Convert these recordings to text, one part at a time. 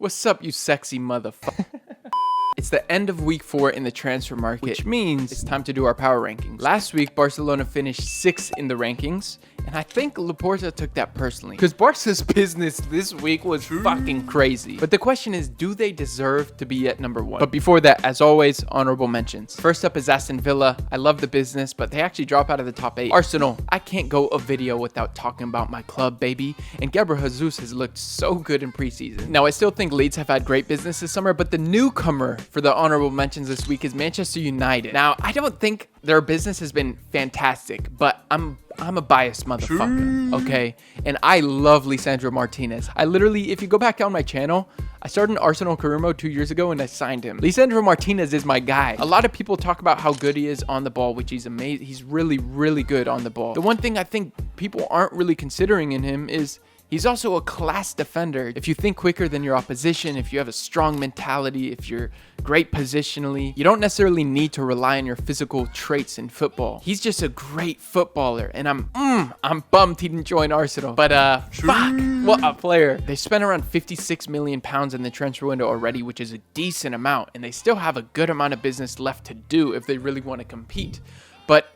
What's up, you sexy motherfucker? It's the end of week 4 in the transfer market, which means it's time to do our power rankings. Last week, Barcelona finished 6th in the rankings, and I think Laporta took that personally, because Barca's business this week was fucking crazy. But the question is, do they deserve to be at number 1? But before that, as always, honorable mentions. First up is Aston Villa. I love the business, but they actually drop out of the top 8. Arsenal, I can't go a video without talking about my club, baby. And Gabriel Jesus has looked so good in preseason. Now, I still think Leeds have had great business this summer, but the newcomer for the honorable mentions this week is Manchester United. Now, I don't think their business has been fantastic, but I'm a biased motherfucker, okay? And I love Lisandro Martinez. I literally, if you go back down my channel, I started an Arsenal career mode 2 years ago and I signed him. Lisandro Martinez is my guy. A lot of people talk about how good he is on the ball, which he's amazing. He's really, really good on the ball. The one thing I think people aren't really considering in him is he's also a class defender. If you think quicker than your opposition, if you have a strong mentality, if you're great positionally, you don't necessarily need to rely on your physical traits in football. He's just a great footballer, and I'm bummed he didn't join Arsenal. But fuck, what a player. They spent around 56 million pounds in the transfer window already, which is a decent amount, and they still have a good amount of business left to do if they really want to compete. But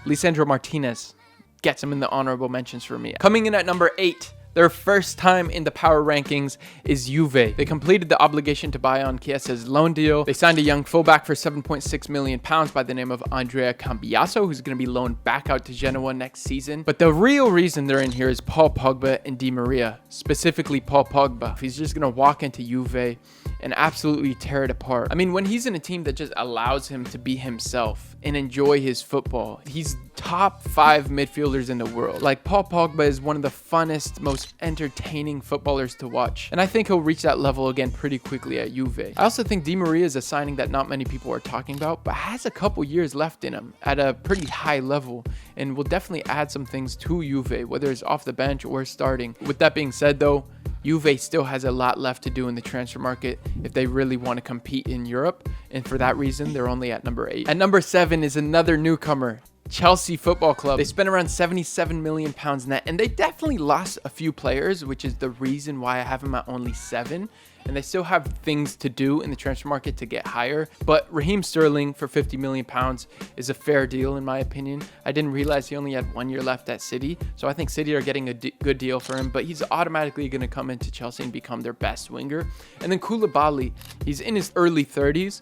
Lisandro Martinez gets him in the honorable mentions for me. Coming in at number 8, their first time in the power rankings is Juve. They completed the obligation to buy on Chiesa's loan deal. They signed a young fullback for 7.6 million pounds by the name of Andrea Cambiaso, who's going to be loaned back out to Genoa next season. But the real reason they're in here is Paul Pogba and Di Maria, specifically Paul Pogba. He's just going to walk into Juve and absolutely tear it apart. I mean, when he's in a team that just allows him to be himself and enjoy his football, he's top 5 midfielders in the world. Like, Paul Pogba is one of the funnest, most entertaining footballers to watch, and I think he'll reach that level again pretty quickly at Juve. I also think Di Maria is a signing that not many people are talking about, but has a couple years left in him at a pretty high level, and will definitely add some things to Juve, whether it's off the bench or starting. With that being said, though, Juve still has a lot left to do in the transfer market if they really want to compete in Europe, and for that reason, they're only at number 8. At number 7 is another newcomer, Chelsea Football Club. They spent around 77 million pounds net, and they definitely lost a few players, which is the reason why I have them at only 7. And they still have things to do in the transfer market to get higher. But Raheem Sterling for 50 million pounds is a fair deal in my opinion. I didn't realize he only had 1 year left at City, so I think City are getting a good deal for him, but he's automatically going to come into Chelsea and become their best winger. And then Koulibaly, he's in his early 30s,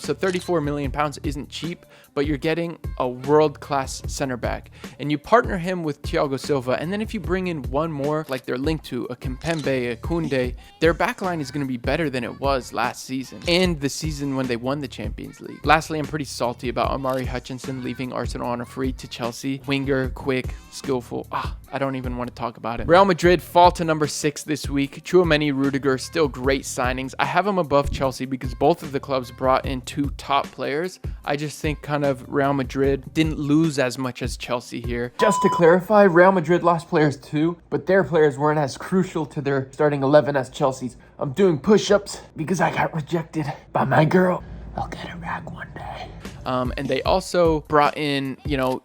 so 34 million pounds isn't cheap, but you're getting a world-class center back. And you partner him with Thiago Silva, and then if you bring in one more, like they're linked to, a Kimpembe, a Koundé, their backline is going to be better than it was last season and the season when they won the Champions League. Lastly, I'm pretty salty about Omari Hutchinson leaving Arsenal on a free to Chelsea. Winger, quick, skillful. I don't even want to talk about it. Real Madrid fall to number 6 this week. Tchouaméni, Rudiger, still great signings. I have them above Chelsea because both of the clubs brought in 2 top players. I just think kind of Real Madrid didn't lose as much as Chelsea here. Just to clarify, Real Madrid lost players too, but their players weren't as crucial to their starting 11 as Chelsea's. I'm doing push-ups because I got rejected by my girl. I'll get her back one day. And they also brought in,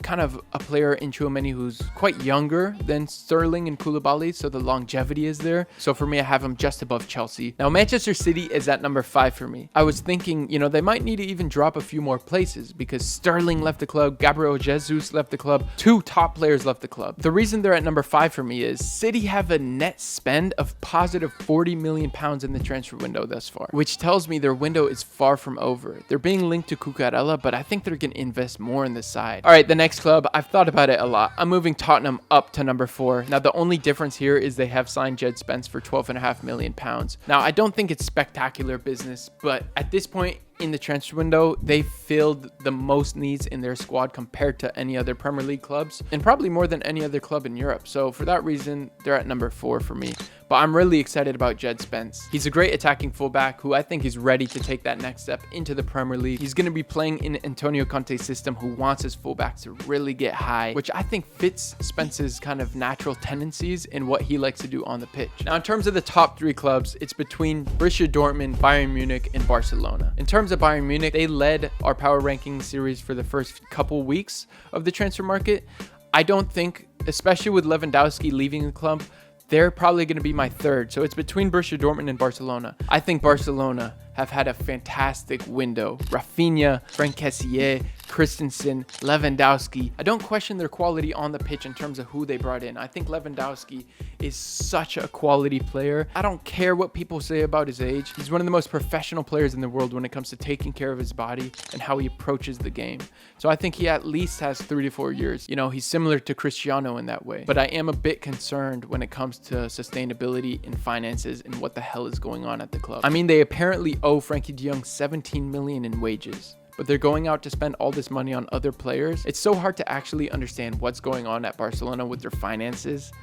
kind of a player in Tchouaméni who's quite younger than Sterling and Koulibaly, so the longevity is there. So for me, I have him just above Chelsea. Now, Manchester City is at number 5 for me. I was thinking, they might need to even drop a few more places because Sterling left the club, Gabriel Jesus left the club, 2 top players left the club. The reason they're at number 5 for me is City have a net spend of positive 40 million pounds in the transfer window thus far, which tells me their window is far from over. They're being linked to Cucurella, but I think they're going to invest more in this side. All right, the next club, I've thought about it a lot. I'm moving Tottenham up to number 4. Now, the only difference here is they have signed Djed Spence for 12.5 million pounds. Now, I don't think it's spectacular business, but at this point in the transfer window, they filled the most needs in their squad compared to any other Premier League clubs, and probably more than any other club in Europe. So for that reason, they're at number 4 for me. But I'm really excited about Djed Spence. He's a great attacking fullback who I think is ready to take that next step into the Premier League. He's going to be playing in Antonio Conte's system, who wants his fullbacks to really get high, which I think fits Spence's kind of natural tendencies and what he likes to do on the pitch. Now, in terms of the top 3 clubs, it's between Borussia Dortmund, Bayern Munich, and Barcelona. In terms of Bayern Munich, they led our power ranking series for the first couple weeks of the transfer market. I don't think, especially with Lewandowski leaving the club, they're probably going to be my third. So it's between Borussia Dortmund and Barcelona. I think Barcelona have had a fantastic window. Raphinha, Frank Kessié, Christensen, Lewandowski. I don't question their quality on the pitch in terms of who they brought in. I think Lewandowski is such a quality player. I don't care what people say about his age. He's one of the most professional players in the world when it comes to taking care of his body and how he approaches the game. So I think he at least has 3 to 4 years. You know, he's similar to Cristiano in that way. But I am a bit concerned when it comes to sustainability and finances and what the hell is going on at the club. I mean, they apparently owe Frankie de Jong 17 million in wages, but they're going out to spend all this money on other players. It's so hard to actually understand what's going on at Barcelona with their finances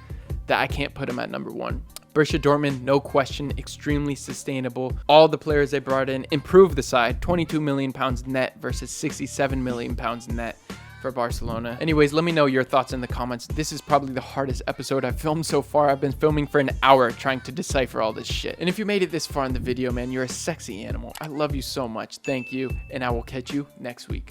that I can't put them at number one. Borussia Dortmund, no question, extremely sustainable. All the players they brought in improved the side, 22 million pounds net versus 67 million pounds net for Barcelona. Anyways, let me know your thoughts in the comments. This is probably the hardest episode I've filmed so far. I've been filming for an hour trying to decipher all this shit. And if you made it this far in the video, man, you're a sexy animal. I love you so much. Thank you, and I will catch you next week.